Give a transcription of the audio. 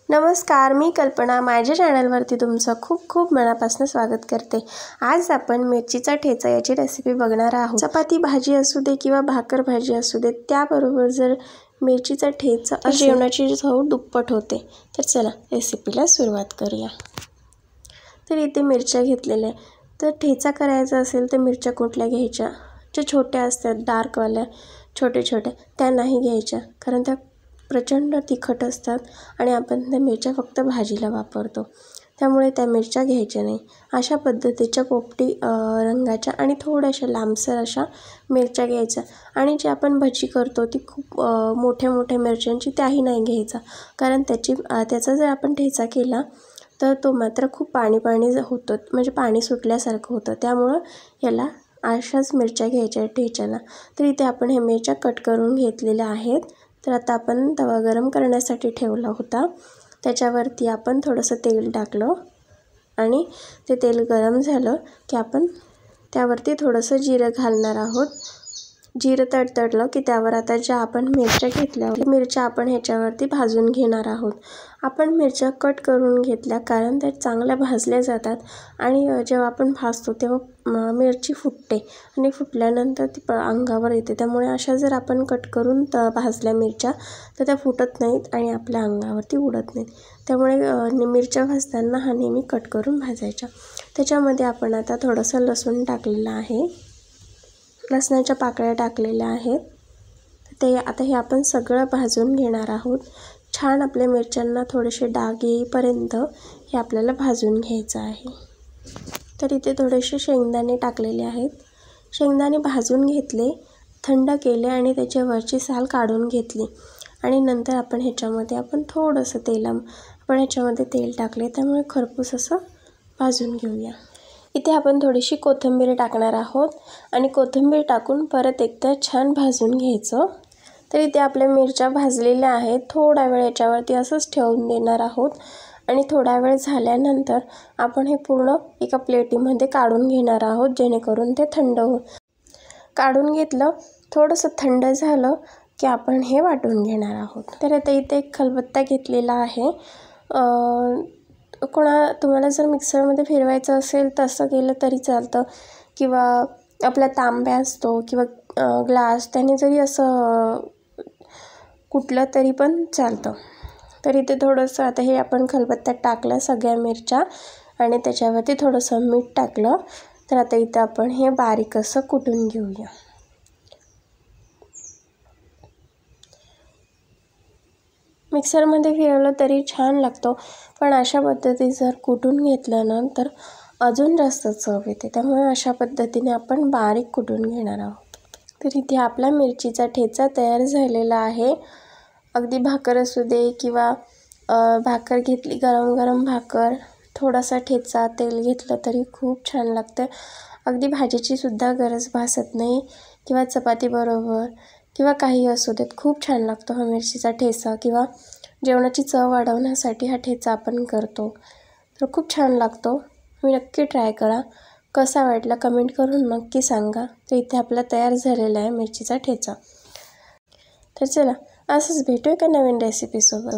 नमस्कार, मी कल्पना माझ्या चॅनलवरती तुमचं खूप खूप मनापासून स्वागत करते। आज आपण मिरचीचा ठेचा याची रेसिपी बघणार आहोत। चपाती भाजी असू दे किंवा भाकर भाजी असू दे, त्याबरोबर जर मिरचीचा ठेचा असेल जेवणाची चव दुप्पट होते। तर चला रेसिपीला सुरुवात करूया। तर इथे मिरच्या घेतलेल्या आहे। तर ठेचा करायचा असेल तर मिरच्या कुठल्या घ्यायच्या, जे छोट्या असतात डार्कवाल्या छोटे छोटे त्या नाही घ्यायच्या, कारण त्या प्रचंड तिखट असतात आणि आपण त्या मिरच्या फक्त भाजीला वापरतो, त्यामुळे त्या मिरच्या घ्यायच्या नाही। अशा पद्धतीच्या पोपटी रंगाच्या आणि थोड्याशा लांबसर अशा मिरच्या घ्यायच्या। आणि जे आपण भजी करतो ती खूप मोठ्या मोठ्या मिरच्यांची त्याही नाही घ्यायचा, कारण त्याचा जर आपण ठेचा केला तर तो मात्र खूप पाणी होतं, म्हणजे पाणी सुटल्यासारखं होतं। त्यामुळं याला अशाच मिरच्या घ्यायच्या ठेच्याला। तर इथे आपण हे मिरच्या कट करून घेतलेल्या आहेत। तर आता आपण तवा गरम करण्यासाठी ठेवला होता, त्याच्यावरती आपण थोडंसं तेल टाकलं आणि ते तेल गरम झालं की आपण त्यावरती थोडंसं जिरं घालणार आहोत। जिरं तडतडलं की त्यावर आता ज्या आपण मिरच्या घेतल्या होत्या मिरच्या आपण ह्याच्यावरती भाजून घेणार आहोत। आपण मिरच्या कट करून घेतल्या कारण त्या चांगल्या भाजल्या जातात आणि जेव्हा आपण भाजतो तेव्हा मिरची फुटते आणि फुटल्यानंतर ती अंगावर येते। त्यामुळे अशा जर आपण कट करून भाजल्या मिरच्या तर त्या फुटत नाहीत आणि आपल्या अंगावरती उडत नाहीत। त्यामुळे मिरच्या भाजताना हा नेहमी कट करून भाजायच्या। त्याच्यामध्ये आपण आता थोडंसं लसूण टाकलेलं आहे, लसणाच्या पाकळ्या टाकलेल्या आहेत। आता हे आपण सगळं भाजून घेणार आहोत। छान आपल्या मिरच्यांना थोडेसे डाग येईपर्यंत हे आपल्याला भाजून घ्यायचं आहे। तर इथे थोडेसे शेंगदाणे टाकलेले आहेत। शेंगदाणे भाजून घेतले, थंड केले आणि त्याच्यावरची साल काढून घेतली आणि नंतर आपण ह्याच्यामध्ये थोडंसं ह्याच्यामध्ये तेल टाकले, त्यामुळे खरपूस असं भाजून घेऊया। इथे आपण थोडीशी कोथिंबीर टाकणार आहोत आणि कोथिंबीर टाकून परत एकदा छान भाजून घ्यायचं। तर इथे आपल्या मिरच्या भाजलेल्या आहेत। थोडा वेळ याच्यावरती असंच ठेवून देणार आहोत आणि थोडा वेळ झाल्यानंतर आपण हे पूर्ण एका प्लेटीमध्ये काढून घेणार आहोत, जेणेकरून ते थंड काढून घेतलं, थोडंसं थंड झालं की आपण हे वाटून घेणार आहोत। तर आता इथे एक खलबत्ता घेतलेला आहे। तुम्हाला जर मिक्सरमध्ये फिरवायचं असेल तसं केलं तरी चालतं, किंवा आपला तांब्या असतो किंवा ग्लास त्याने जरी असं कुटलं तरी पण चालतं। तर इथे थोडंसं आता हे आपण खलबत्त्यात टाकलं सगळ्या मिरच्या आणि त्याच्यावरती थोडंसं मीठ टाकलं। तर आता इथं आपण हे बारीक असं कुटून घेऊया। मिक्सरमध्ये फिरवलं तरी छान लागतो, पण अशा पद्धतीने जर कुटून घेतलं ना तर अजून जास्त चव येते। त्यामुळे अशा पद्धतीने आपण बारीक कुटून घेणार आहोत। तर इथे आपला मिरचीचा ठेचा तयार झालेला आहे। अगदी भाकर असू दे किंवा भाकर घेतली, गरम गरम भाकर, थोडासा ठेचा, तेल घेतलं तरी खूप छान लागतं। अगदी भाजीची सुद्धा गरज भासत नाही, किंवा चपाती बरोबर किंवा काही असू देत, खूप छान लागतो हा मिरचीचा ठेचा। किंवा जेवणाची चव वाढवण्यासाठी हा ठेचा आपण करतो, तर खूप छान लागतो। तुम्ही नक्की ट्राय करा, कसा वाटला कमेंट करून नक्की सांगा। तर इथे आपला तयार झालेला आहे मिरचीचा ठेचा। तर चला असंच भेटूया का नवीन रेसिपीसोबत।